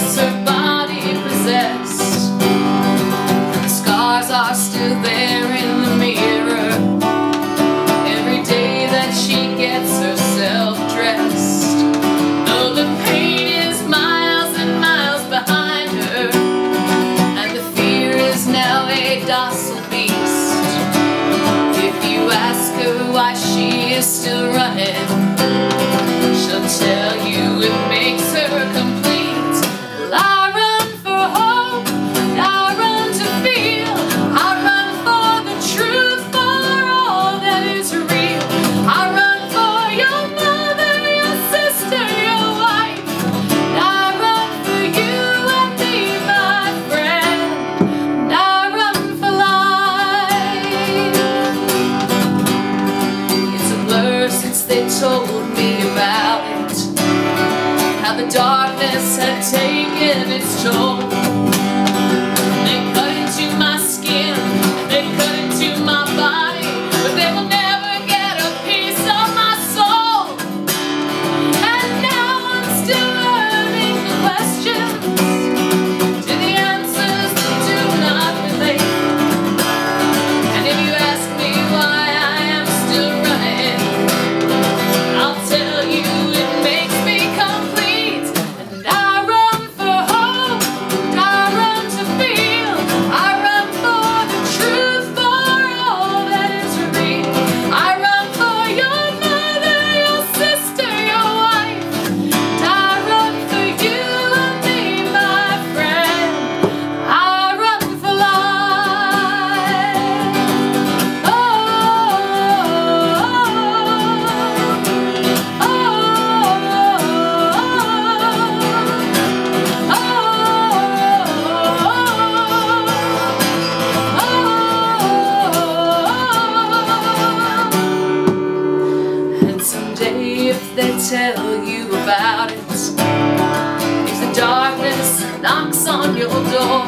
gets her body possessed. The scars are still there in the mirror every day that she gets herself dressed. Though the pain is miles and miles behind her, and the fear is now a docile beast. If you ask her why she is still running, she'll tell you it makes her complete. Well, I run for hope, and I run to feel. I run for the truth, for all that is real. I run for your mother, your sister, your wife. And I run for you and me, my friend. And I run for life. It's a blur since they told me about it, how the darkness had taken its toll. They cut into my skin, they cut into my body, but they will never get a piece of my soul. And now I'm still learning the questions to the answers that do not relate. And if you ask me why I am still running, I'll tell you it makes me complete. And I run for hope, and I run to feel. I run for the truth, for all that is real. I run for your mother, your sister, your wife. And I run for you and me, my friend. I run for life. Oh, and someday if they tell you about it, if the darkness knocks on your door,